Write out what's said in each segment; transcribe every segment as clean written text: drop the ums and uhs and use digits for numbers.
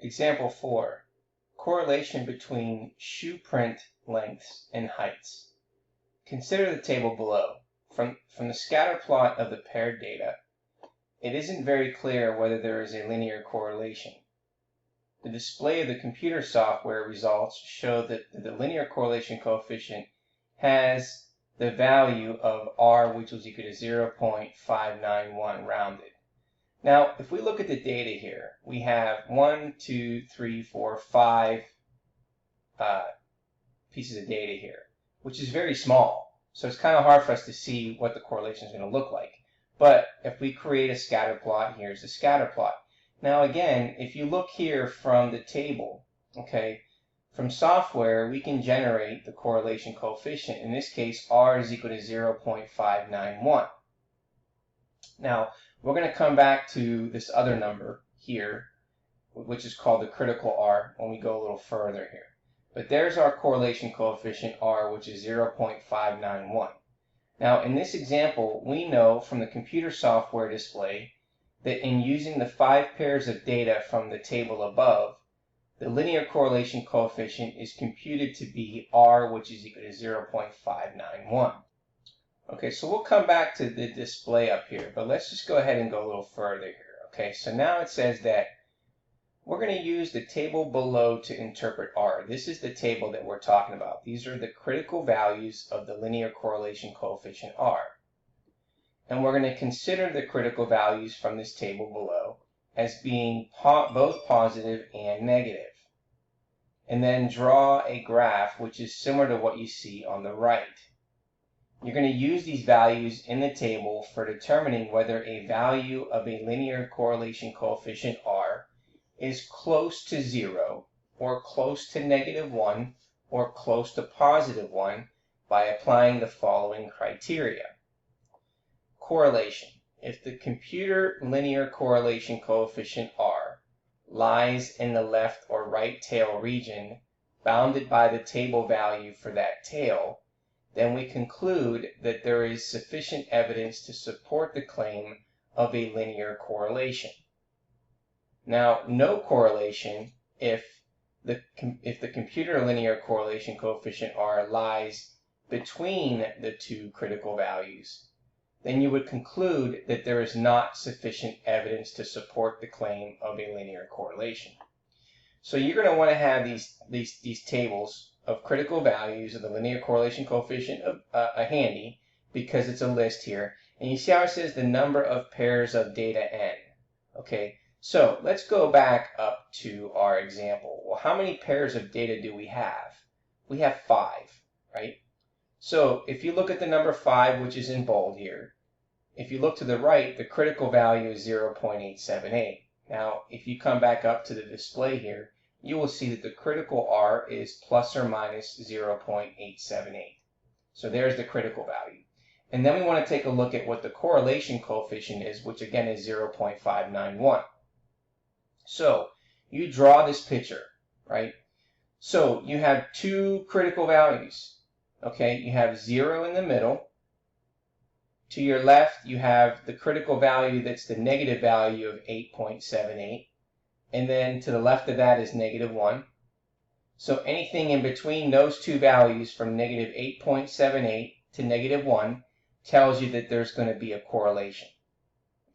Example 4. Correlation between shoe print lengths and heights. Consider the table below. From the scatter plot of the paired data, it isn't very clear whether there is a linear correlation. The display of the computer software results show that the linear correlation coefficient has the value of R, which was equal to 0.591 rounded. Now, if we look at the data here, we have 1, 2, 3, 4, 5 pieces of data here, which is very small. So it's kind of hard for us to see what the correlation is going to look like. But if we create a scatter plot, here's the scatter plot. Now again, if you look here from the table, okay, from software, we can generate the correlation coefficient. In this case, R is equal to 0.591. Now, we're going to come back to this other number here, which is called the critical R, when we go a little further here. But there's our correlation coefficient R, which is 0.591. Now, in this example, we know from the computer software display that in using the 5 pairs of data from the table above, the linear correlation coefficient is computed to be R, which is equal to 0.591. Okay, so we'll come back to the display up here, but let's just go ahead and go a little further here. Okay, so now it says that we're going to use the table below to interpret R. This is the table that we're talking about. These are the critical values of the linear correlation coefficient R. And we're going to consider the critical values from this table below as being both positive and negative. And then draw a graph which is similar to what you see on the right. You're going to use these values in the table for determining whether a value of a linear correlation coefficient R is close to 0, or close to -1, or close to +1 by applying the following criteria. Correlation. If the computer linear correlation coefficient R lies in the left or right tail region bounded by the table value for that tail, then we conclude that there is sufficient evidence to support the claim of a linear correlation. Now, no correlation if the computer linear correlation coefficient R lies between the two critical values, then you would conclude that there is not sufficient evidence to support the claim of a linear correlation. So you're going to want to have these tables of critical values of the linear correlation coefficient handy, because it's a list here. And you see how it says the number of pairs of data n. Okay, so let's go back up to our example. Well, how many pairs of data do we have? We have 5, right? So if you look at the number 5, which is in bold here, if you look to the right, the critical value is 0.878. Now, if you come back up to the display here, you will see that the critical R is plus or minus 0.878. So there's the critical value. And then we want to take a look at what the correlation coefficient is, which again is 0.591. So you draw this picture, right? So you have two critical values. Okay, you have 0 in the middle. To your left, you have the critical value that's the negative value of 8.78. And then to the left of that is -1. So anything in between those two values from negative 8.78 to -1 tells you that there's going to be a correlation.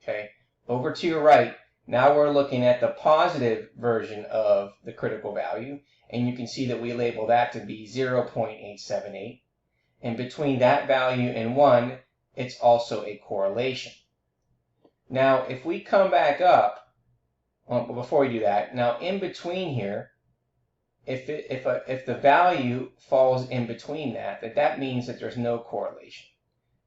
Okay, over to your right, now we're looking at the positive version of the critical value, and you can see that we label that to be 0.878. And between that value and 1, it's also a correlation. Now, if we come back up, well, before we do that, now in between here, if the value falls in between that means that there's no correlation.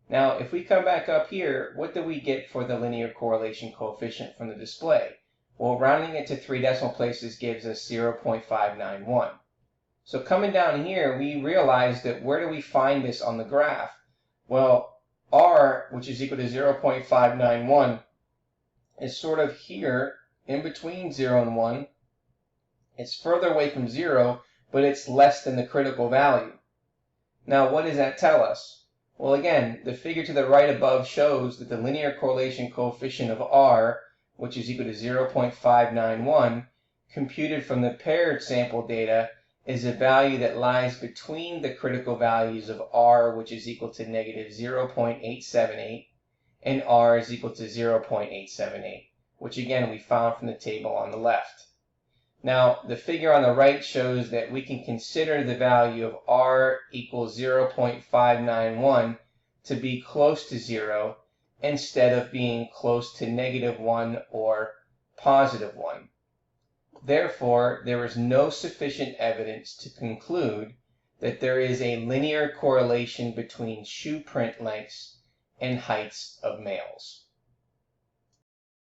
Now, if we come back up here, what do we get for the linear correlation coefficient from the display? Well, rounding it to 3 decimal places gives us 0.591. So coming down here, we realize that where do we find this on the graph? Well, R, which is equal to 0.591, is sort of here in between 0 and 1. It's further away from 0, but it's less than the critical value. Now, what does that tell us? Well, again, the figure to the right above shows that the linear correlation coefficient of R, which is equal to 0.591, computed from the paired sample data is a value that lies between the critical values of R, which is equal to negative 0.878, and R is equal to 0.878, which again we found from the table on the left. Now, the figure on the right shows that we can consider the value of R equals 0.591 to be close to 0 instead of being close to -1 or +1. Therefore, there is no sufficient evidence to conclude that there is a linear correlation between shoe print lengths and heights of males.